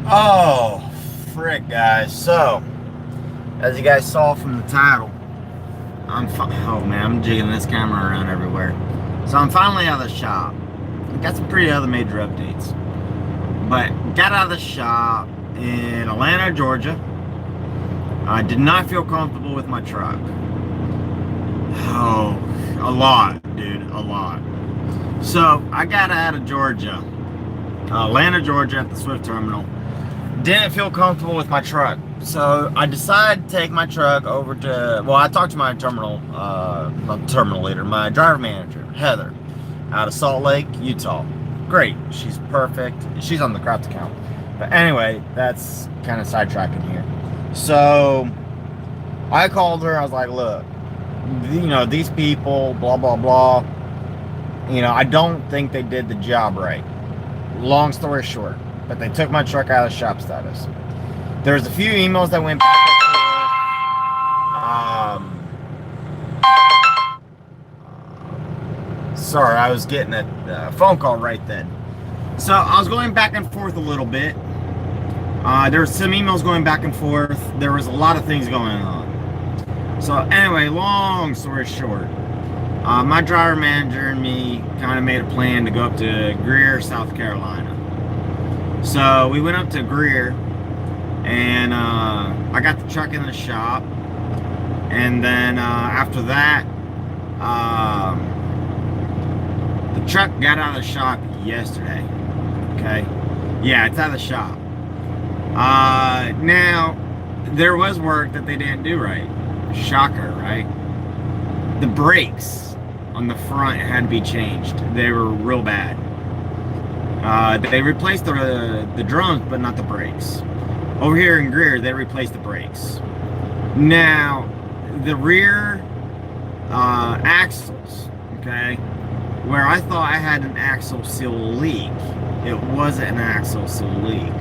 Oh, frick, guys. So, as you guys saw from the title, oh man, I'm jigging this camera around everywhere. So I'm finally out of the shop. Got some pretty other major updates, but got out of the shop in Atlanta, Georgia. I did not feel comfortable with my truck. Oh, a lot, dude, a lot. So I got out of Georgia, Atlanta, Georgia, at the Swift terminal. Didn't feel comfortable with my truck, so I decided to take my truck over to, well, I talked to my not terminal leader, my driver manager, Heather, out of Salt Lake, Utah. Great, she's perfect. She's on the craft account. But anyway, that's kind of sidetracking here. So I called her. I was like, look, these people, blah, blah, blah. I don't think they did the job right. Long story short, but they took my truck out of shop status. There's a few emails that went back and forth. Sorry, I was getting a phone call right then. So I was going back and forth a little bit. There were some emails going back and forth. There was a lot of things going on. So anyway, long story short, my driver manager and me kind of made a plan to go up to Greer, South Carolina. So we went up to Greer, and I got the truck in the shop. And then after that, the truck got out of the shop yesterday. Okay, yeah, it's out of the shop. Now there was work that they didn't do right. Shocker, right? The brakes on the front had to be changed. They were real bad. They replaced the drums, but not the brakes. Over here in Greer, they replaced the brakes. Now, the rear axles, okay, where I thought I had an axle seal leak, it wasn't an axle seal leak.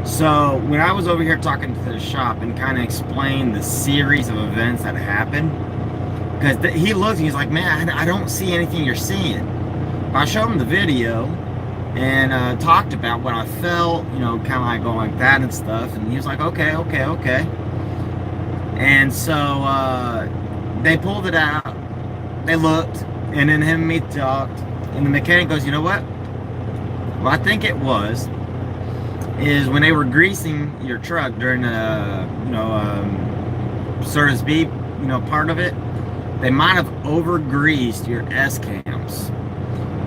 So when I was over here talking to the shop and kind of explained the series of events that happened, because he looked and he's like, man, I don't see anything you're seeing. I showed him the video and talked about what I felt, kind of like going like that and stuff. And he was like, okay. And so they pulled it out, they looked, and then him and me talked, and the mechanic goes, you know what I think it was is when they were greasing your truck during the service B part of it, they might have over greased your S cams,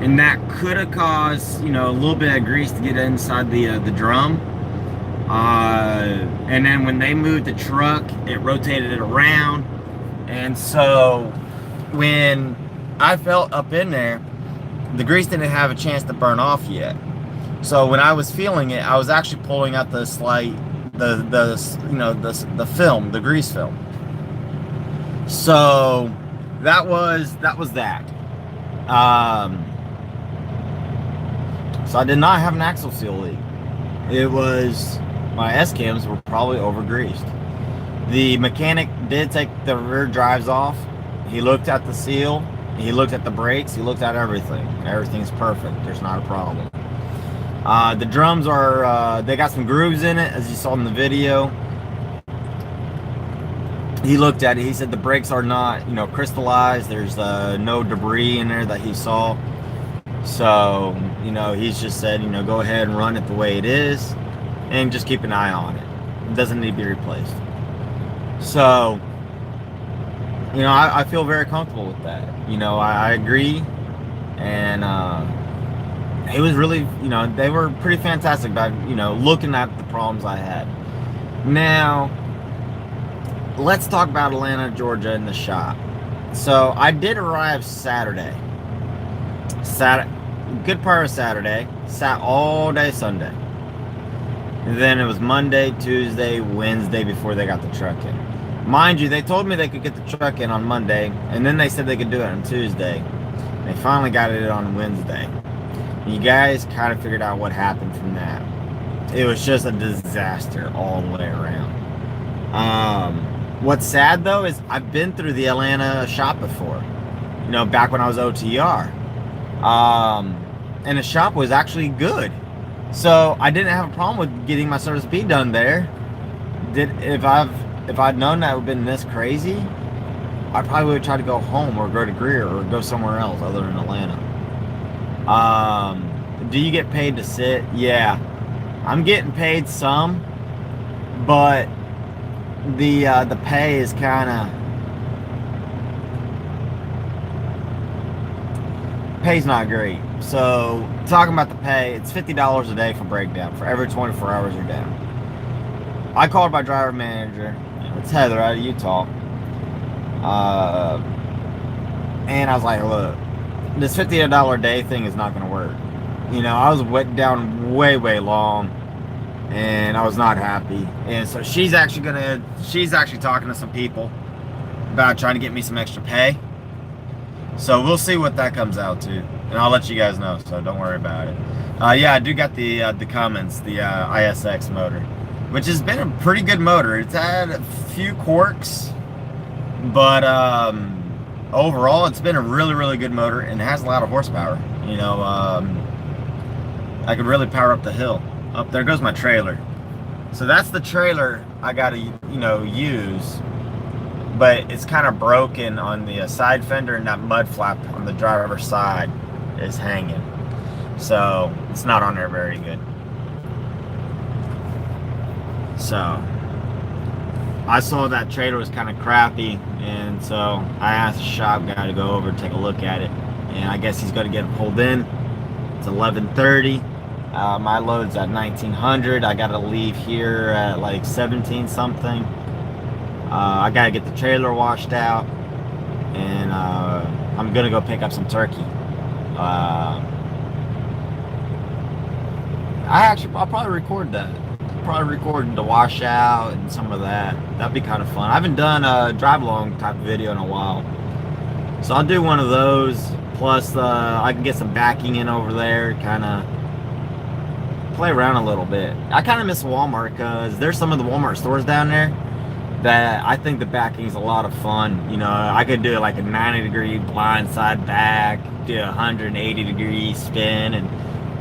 and that could have caused a little bit of grease to get inside the drum. And then when they moved the truck, it rotated it around, and so when I felt up in there, the grease didn't have a chance to burn off yet. So when I was feeling it, I was actually pulling out the film, the grease film. So that was that. So I did not have an axle seal leak. It was my S cams were probably over greased. The mechanic did take the rear drives off. He looked at the seal. He looked at the brakes. He looked at everything. Everything's perfect. There's not a problem. The drums are, they got some grooves in it, as you saw in the video. He looked at it. He said the brakes are not, crystallized. There's no debris in there that he saw. So, he's just said, go ahead and run it the way it is and just keep an eye on it. It doesn't need to be replaced. So, I feel very comfortable with that. I agree. And, it was really, they were pretty fantastic about, looking at the problems I had. Now, let's talk about Atlanta, Georgia, in the shop. So I did arrive Saturday. Good part of Saturday. Sat all day Sunday. And then it was Monday, Tuesday, Wednesday before they got the truck in. Mind you, they told me they could get the truck in on Monday, and then they said they could do it on Tuesday. They finally got it on Wednesday. You guys kind of figured out what happened from that. It was just a disaster all the way around. What's sad though is I've been through the Atlanta shop before. Back when I was OTR. And the shop was actually good. So I didn't have a problem with getting my Service B done there. If I'd known that would have been this crazy, I probably would try to go home or go to Greer or go somewhere else other than Atlanta. Do you get paid to sit? Yeah, I'm getting paid some, but the pay is kind of pay's not great. So talking about the pay, it's $50 a day for breakdown for every 24 hours you're down. I called my driver manager. It's Heather out of Utah. And I was like, look, this $50 a day thing is not going to work. You know, I was wet down way long, and I was not happy. And so she's actually talking to some people about trying to get me some extra pay. So we'll see what that comes out to, and I'll let you guys know. So don't worry about it. Yeah, I do got the Cummins, the ISX motor, which has been a pretty good motor. It's had a few quirks, but overall, it's been a really good motor, and it has a lot of horsepower. You know, I could really power up the hill. Up there goes my trailer. So that's the trailer I gotta, use. But it's kind of broken on the side fender, and that mud flap on the driver's side is hanging. So it's not on there very good. So I saw that trailer was kind of crappy, and so I asked the shop guy to go over and take a look at it. And I guess he's going to get it pulled in. It's 11:30. My load's at 1900. I got to leave here at like 17 something. I got to get the trailer washed out, and I'm going to go pick up some turkey. I'll probably record that. Probably recording the washout and some of that. That'd be kind of fun. I haven't done a drive along type of video in a while, so I'll do one of those. Plus I can get some backing in over there, kind of play around a little bit. I kind of miss Walmart because there's some of the Walmart stores down there that I think the backing is a lot of fun. You know, I could do like a 90-degree blindside back, do a 180-degree spin, and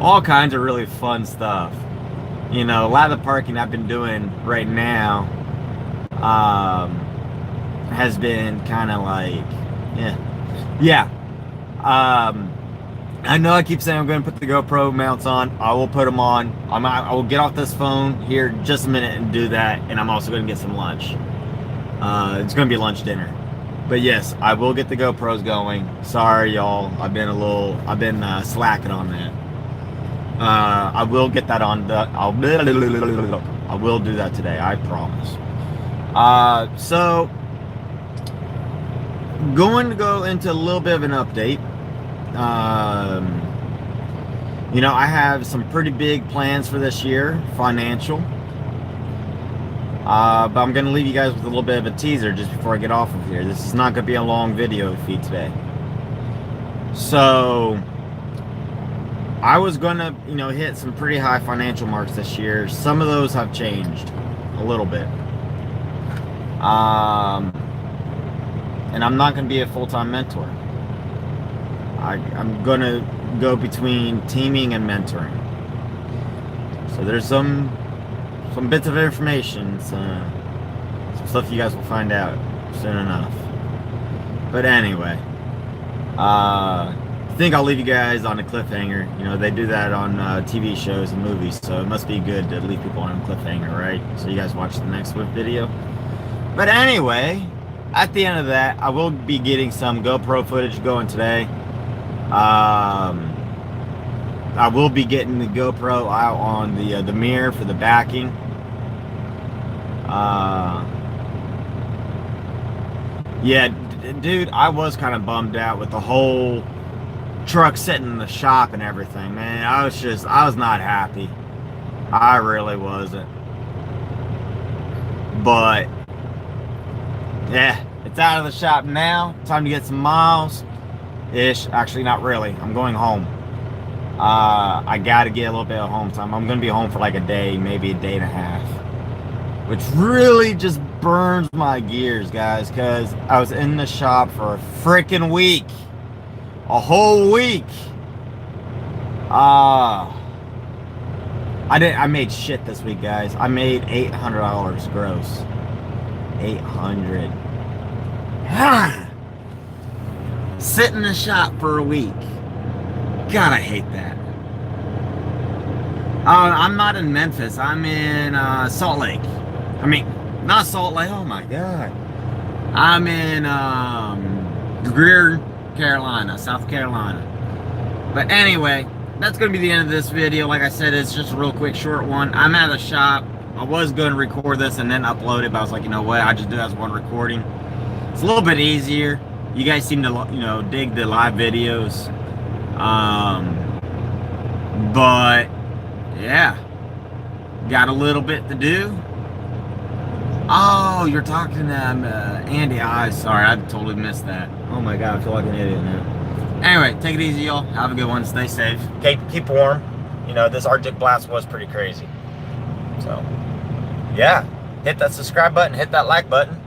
all kinds of really fun stuff. You know, a lot of the parking I've been doing right now has been kind of like, yeah. I know I keep saying I'm going to put the GoPro mounts on. I will put them on. I will get off this phone here in just a minute and do that, and I'm also going to get some lunch. It's going to be lunch dinner. But yes, I will get the GoPros going. Sorry, y'all. I've been slacking on that. I will get that on I will do that today, I promise. So going to go into a little bit of an update. You know, I have some pretty big plans for this year, financial. But I'm going to leave you guys with a little bit of a teaser just before I get off of here. This is not going to be a long video feed today. So I was going to, hit some pretty high financial marks this year. Some of those have changed a little bit. And I'm not going to be a full-time mentor. I'm going to go between teaming and mentoring. So there's some bits of information, some stuff you guys will find out soon enough. But anyway, I think I'll leave you guys on a cliffhanger. You know, they do that on TV shows and movies, so it must be good to leave people on a cliffhanger, right? So you guys watch the next Swift video. But anyway, at the end of that, I will be getting some GoPro footage going today. I will be getting the GoPro out on the mirror for the backing. Yeah, dude, I was kind of bummed out with the whole truck sitting in the shop and everything, man. I was not happy. I really wasn't. But yeah, it's out of the shop now. Time to get some miles ish. Actually, not really. I'm going home. I gotta get a little bit of home time. I'm gonna be home for like a day, maybe a day and a half, which really just burns my gears, guys, because I was in the shop for a freaking week. A whole week. I made shit this week, guys. I made $800 gross. 800. Sit in the shop for a week. God, I hate that. I'm not in Memphis. I'm in Salt Lake. I mean, not Salt Lake. Oh my God. I'm in Greer, Carolina, South Carolina. But anyway, that's going to be the end of this video. Like I said, it's just a real quick, short one. I'm at the shop. I was going to record this and then upload it, but I was like, you know what? I just do that as one recording. It's a little bit easier. You guys seem to, you know, dig the live videos. But yeah, got a little bit to do. Oh, you're talking to Andy. Sorry, I totally missed that. Oh my God, I feel like an idiot now. Anyway, take it easy, y'all. Have a good one. Stay safe. Okay, keep warm. You know, this Arctic blast was pretty crazy. So, yeah, hit that subscribe button, hit that like button.